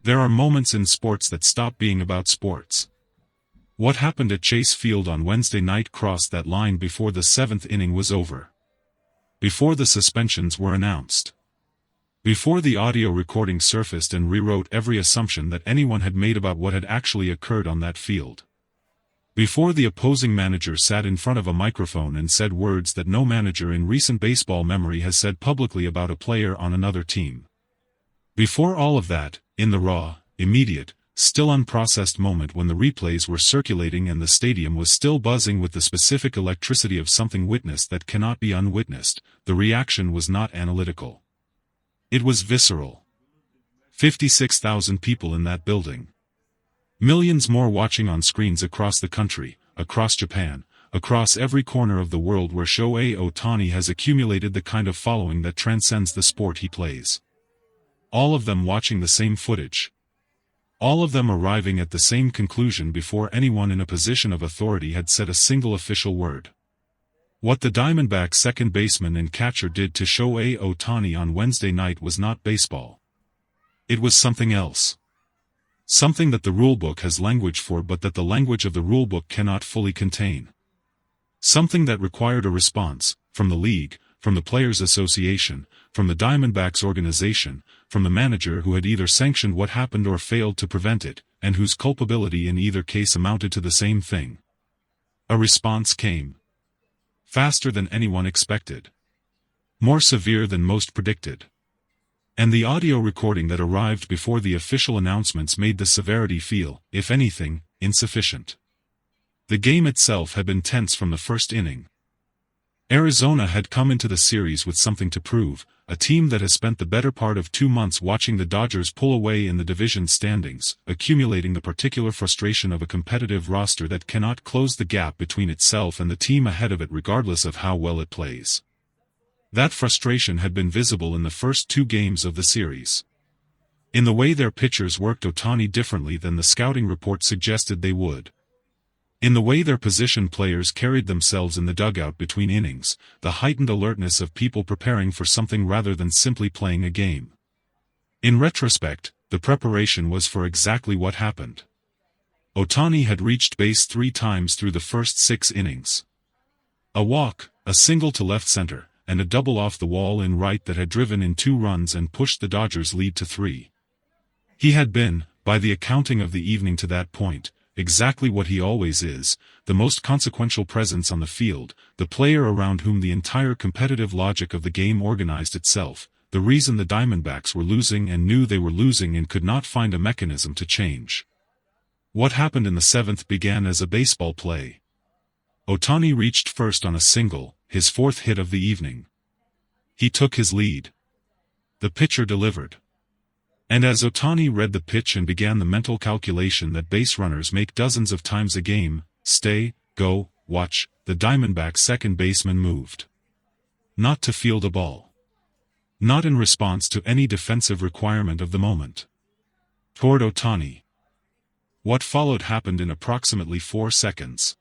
There are moments in sports that stop being about sports. What happened at Chase Field on Wednesday night crossed that line before the seventh inning was over. Before the suspensions were announced. Before the audio recording surfaced and rewrote every assumption that anyone had made about what had actually occurred on that field. Before the opposing manager sat in front of a microphone and said words that no manager in recent baseball memory has said publicly about a player on another team. Before all of that, in the raw, immediate, still unprocessed moment when the replays were circulating and the stadium was still buzzing with the specific electricity of something witnessed that cannot be unwitnessed, the reaction was not analytical. It was visceral. 56,000 people in that building. Millions more watching on screens across the country, across Japan, across every corner of the world where Shohei Ohtani has accumulated the kind of following that transcends the sport he plays. All of them watching the same footage. All of them arriving at the same conclusion before anyone in a position of authority had said a single official word. What the Diamondbacks second baseman and catcher did to Shohei Ohtani on Wednesday night was not baseball. It was something else. Something that the rulebook has language for but that the language of the rulebook cannot fully contain. Something that required a response, from the league, from the Players Association, from the Diamondbacks organization, from the manager who had either sanctioned what happened or failed to prevent it, and whose culpability in either case amounted to the same thing. A response came. Faster than anyone expected. More severe than most predicted. And the audio recording that arrived before the official announcements made the severity feel, if anything, insufficient. The game itself had been tense from the first inning. Arizona had come into the series with something to prove, a team that has spent the better part of 2 months watching the Dodgers pull away in the division standings, accumulating the particular frustration of a competitive roster that cannot close the gap between itself and the team ahead of it regardless of how well it plays. That frustration had been visible in the first 2 games of the series. In the way their pitchers worked Ohtani differently than the scouting report suggested they would. In the way their position players carried themselves in the dugout between innings, the heightened alertness of people preparing for something rather than simply playing a game. In retrospect, the preparation was for exactly what happened. Ohtani had reached base 3 times through the first 6 innings. A walk, a single to left center, and a double off the wall in right that had driven in 2 runs and pushed the Dodgers' lead to 3. He had been, by the accounting of the evening to that point, exactly what he always is, the most consequential presence on the field, the player around whom the entire competitive logic of the game organized itself, the reason the Diamondbacks were losing and knew they were losing and could not find a mechanism to change. What happened in the 7th began as a baseball play. Ohtani reached first on a single, his 4th hit of the evening. He took his lead. The pitcher delivered. And as Ohtani read the pitch and began the mental calculation that base runners make dozens of times a game, stay, go, watch, the Diamondbacks second baseman moved. Not to field a ball. Not in response to any defensive requirement of the moment. Toward Ohtani. What followed happened in approximately 4 seconds.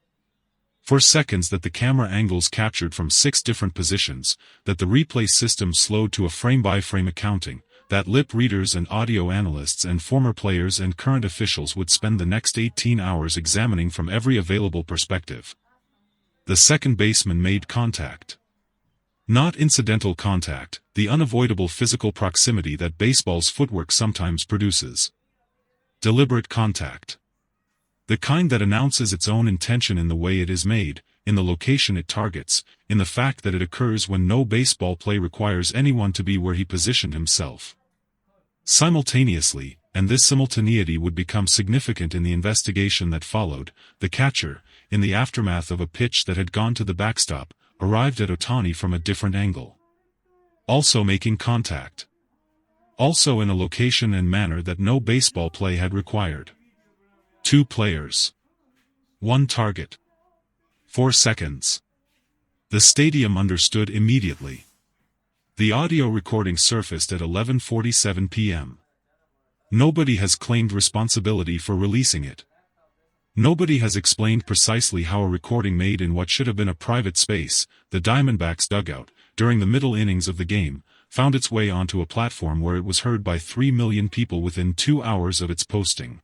4 seconds that the camera angles captured from 6 different positions, that the replay system slowed to a frame-by-frame accounting, that lip readers and audio analysts and former players and current officials would spend the next 18 hours examining from every available perspective. The second baseman made contact. Not incidental contact, the unavoidable physical proximity that baseball's footwork sometimes produces. Deliberate contact. The kind that announces its own intention in the way it is made, in the location it targets, in the fact that it occurs when no baseball play requires anyone to be where he positioned himself. Simultaneously, and this simultaneity would become significant in the investigation that followed, the catcher, in the aftermath of a pitch that had gone to the backstop, arrived at Ohtani from a different angle. Also making contact. Also in a location and manner that no baseball play had required. 2 players. 1 target. 4 seconds. The stadium understood immediately. The audio recording surfaced at 11:47 p.m. Nobody has claimed responsibility for releasing it. Nobody has explained precisely how a recording made in what should have been a private space, the Diamondbacks dugout, during the middle innings of the game, found its way onto a platform where it was heard by 3 million people within 2 hours of its posting.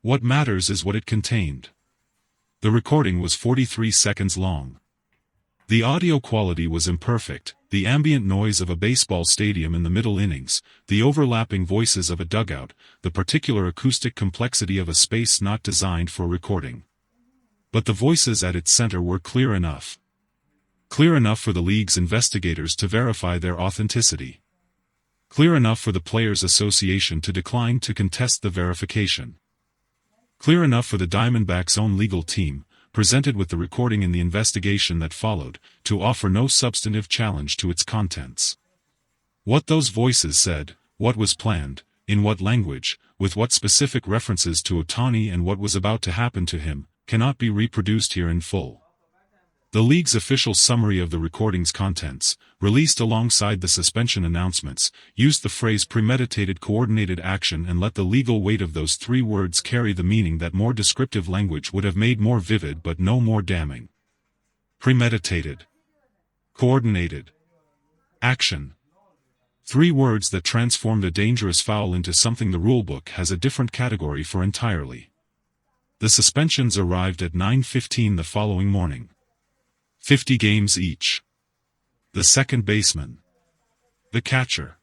What matters is what it contained. The recording was 43 seconds long. The audio quality was imperfect, the ambient noise of a baseball stadium in the middle innings, the overlapping voices of a dugout, the particular acoustic complexity of a space not designed for recording. But the voices at its center were clear enough. Clear enough for the league's investigators to verify their authenticity. Clear enough for the Players Association to decline to contest the verification. Clear enough for the Diamondbacks' own legal team, presented with the recording in the investigation that followed, to offer no substantive challenge to its contents. What those voices said, what was planned, in what language, with what specific references to Ohtani and what was about to happen to him, cannot be reproduced here in full. The league's official summary of the recording's contents, released alongside the suspension announcements, used the phrase premeditated coordinated action and let the legal weight of those 3 words carry the meaning that more descriptive language would have made more vivid but no more damning. Premeditated. Coordinated. Action. 3 words that transformed a dangerous foul into something the rulebook has a different category for entirely. The suspensions arrived at 9:15 the following morning. 50 games each. The second baseman. The catcher.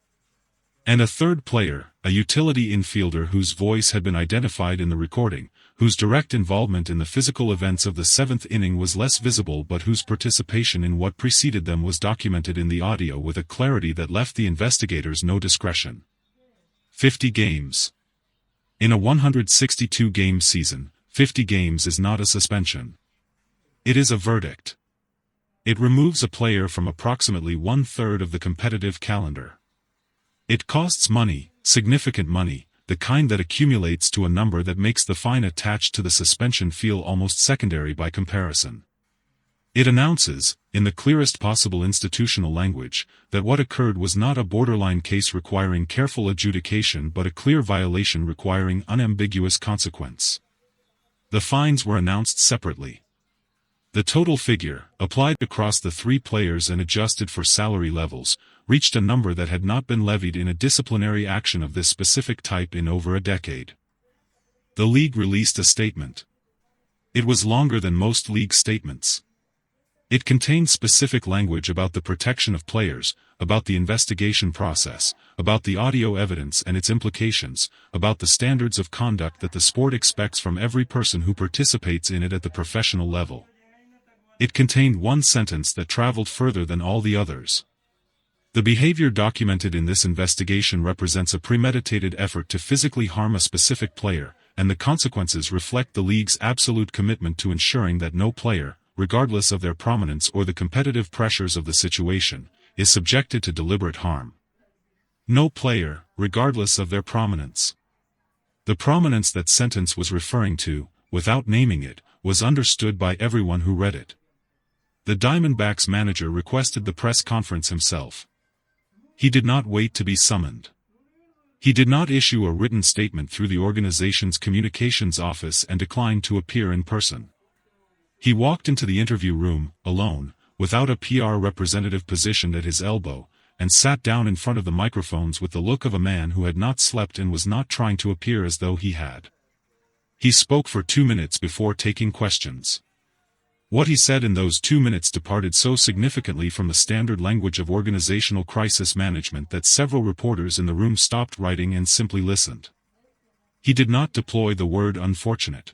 And a third player, a utility infielder whose voice had been identified in the recording, whose direct involvement in the physical events of the 7th inning was less visible but whose participation in what preceded them was documented in the audio with a clarity that left the investigators no discretion. 50 games. In a 162-game season, 50 games is not a suspension. It is a verdict. It removes a player from approximately 1/3 of the competitive calendar. It costs money, significant money, the kind that accumulates to a number that makes the fine attached to the suspension feel almost secondary by comparison. It announces, in the clearest possible institutional language, that what occurred was not a borderline case requiring careful adjudication but a clear violation requiring unambiguous consequence. The fines were announced separately. The total figure, applied across the 3 players and adjusted for salary levels, reached a number that had not been levied in a disciplinary action of this specific type in over a decade. The league released a statement. It was longer than most league statements. It contained specific language about the protection of players, about the investigation process, about the audio evidence and its implications, about the standards of conduct that the sport expects from every person who participates in it at the professional level. It contained one sentence that traveled further than all the others. The behavior documented in this investigation represents a premeditated effort to physically harm a specific player, and the consequences reflect the league's absolute commitment to ensuring that no player, regardless of their prominence or the competitive pressures of the situation, is subjected to deliberate harm. No player, regardless of their prominence. The prominence that sentence was referring to, without naming it, was understood by everyone who read it. The Diamondbacks manager requested the press conference himself. He did not wait to be summoned. He did not issue a written statement through the organization's communications office and declined to appear in person. He walked into the interview room, alone, without a PR representative positioned at his elbow, and sat down in front of the microphones with the look of a man who had not slept and was not trying to appear as though he had. He spoke for 2 minutes before taking questions. What he said in those 2 minutes departed so significantly from the standard language of organizational crisis management that several reporters in the room stopped writing and simply listened. He did not deploy the word unfortunate.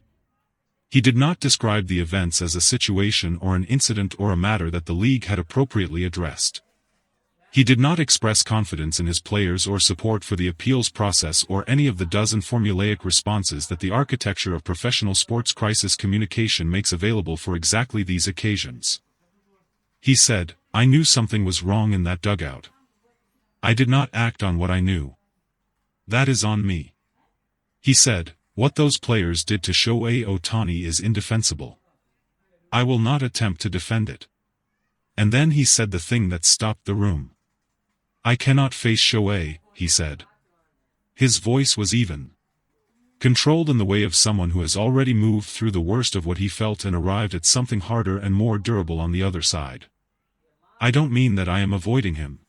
He did not describe the events as a situation or an incident or a matter that the league had appropriately addressed. He did not express confidence in his players or support for the appeals process or any of the dozen formulaic responses that the architecture of professional sports crisis communication makes available for exactly these occasions. He said, "I knew something was wrong in that dugout. I did not act on what I knew. That is on me." He said, "What those players did to Shohei Ohtani is indefensible. I will not attempt to defend it." And then he said the thing that stopped the room. "I cannot face Shohei," he said. His voice was even, controlled in the way of someone who has already moved through the worst of what he felt and arrived at something harder and more durable on the other side. "I don't mean that I am avoiding him.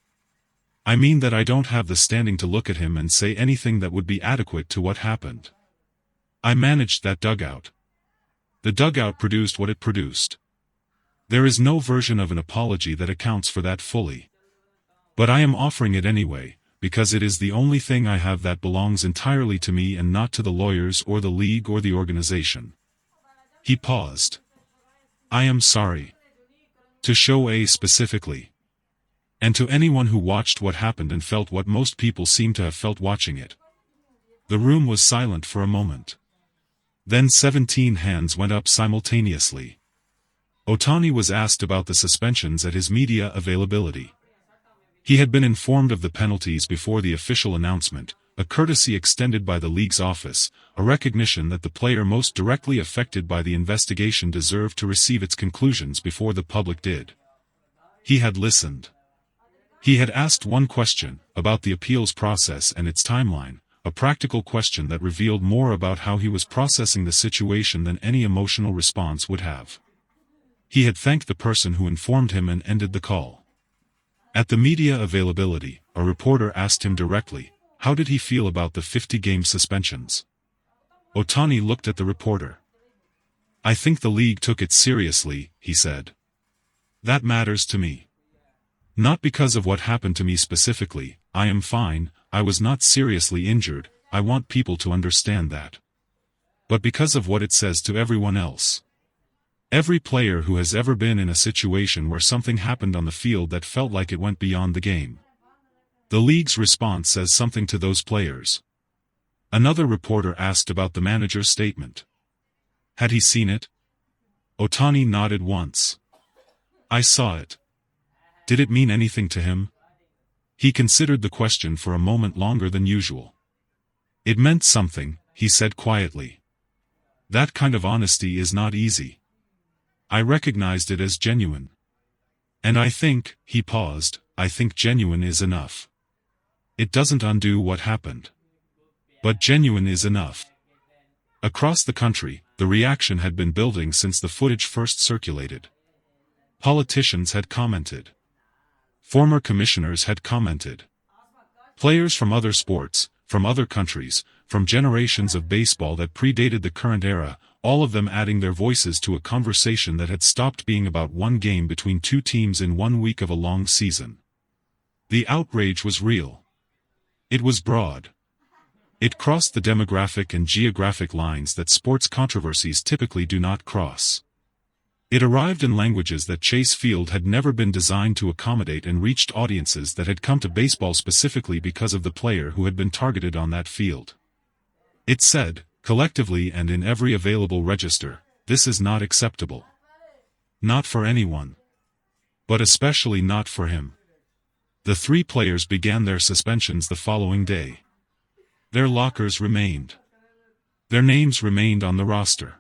I mean that I don't have the standing to look at him and say anything that would be adequate to what happened. I managed that dugout. The dugout produced what it produced. There is no version of an apology that accounts for that fully. But I am offering it anyway, because it is the only thing I have that belongs entirely to me and not to the lawyers or the league or the organization. He paused. I am sorry. To Shohei specifically. And to anyone who watched what happened and felt what most people seem to have felt watching it. The room was silent for a moment. Then 17 hands went up simultaneously. Ohtani was asked about the suspensions at his media availability. He had been informed of the penalties before the official announcement, a courtesy extended by the league's office, a recognition that the player most directly affected by the investigation deserved to receive its conclusions before the public did. He had listened. He had asked one question, about the appeals process and its timeline, a practical question that revealed more about how he was processing the situation than any emotional response would have. He had thanked the person who informed him and ended the call. At the media availability, a reporter asked him directly, how did he feel about the 50-game suspensions? Ohtani looked at the reporter. I think the league took it seriously, he said. That matters to me. Not because of what happened to me specifically, I am fine, I was not seriously injured, I want people to understand that. But because of what it says to everyone else. Every player who has ever been in a situation where something happened on the field that felt like it went beyond the game. The league's response says something to those players. Another reporter asked about the manager's statement. Had he seen it? Ohtani nodded once. I saw it. Did it mean anything to him? He considered the question for a moment longer than usual. It meant something, he said quietly. That kind of honesty is not easy. I recognized it as genuine. And I think, he paused, I think genuine is enough. It doesn't undo what happened. But genuine is enough. Across the country, the reaction had been building since the footage first circulated. Politicians had commented. Former commissioners had commented. Players from other sports, from other countries, from generations of baseball that predated the current era, all of them adding their voices to a conversation that had stopped being about one game between two teams in 1 week of a long season. The outrage was real. It was broad. It crossed the demographic and geographic lines that sports controversies typically do not cross. It arrived in languages that Chase Field had never been designed to accommodate and reached audiences that had come to baseball specifically because of the player who had been targeted on that field. It said, collectively and in every available register, this is not acceptable. Not for anyone. But especially not for him. The 3 players began their suspensions the following day. Their lockers remained. Their names remained on the roster.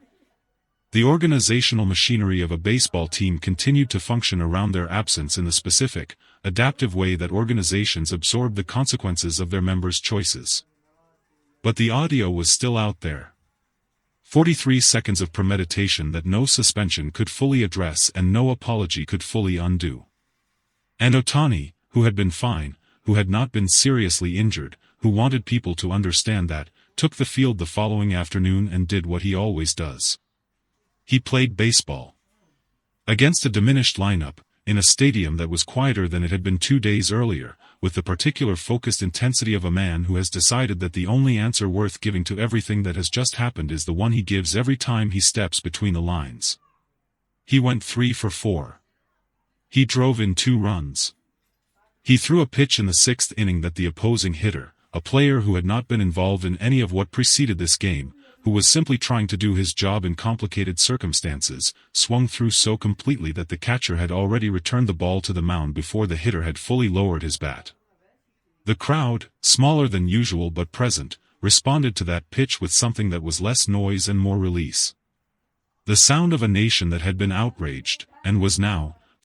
The organizational machinery of a baseball team continued to function around their absence in the specific, adaptive way that organizations absorb the consequences of their members' choices. But the audio was still out there. 43 seconds of premeditation that no suspension could fully address and no apology could fully undo. And Ohtani, who had been fine, who had not been seriously injured, who wanted people to understand that, took the field the following afternoon and did what he always does. He played baseball. Against a diminished lineup, in a stadium that was quieter than it had been 2 days earlier, with the particular focused intensity of a man who has decided that the only answer worth giving to everything that has just happened is the one he gives every time he steps between the lines. He went 3 for 4. He drove in 2 runs. He threw a pitch in the 6th inning that the opposing hitter, a player who had not been involved in any of what preceded this game, who was simply trying to do his job in complicated circumstances, swung through so completely that the catcher had already returned the ball to the mound before the hitter had fully lowered his bat. The crowd, smaller than usual but present, responded to that pitch with something that was less noise and more release. The sound of a nation that had been outraged, and was now,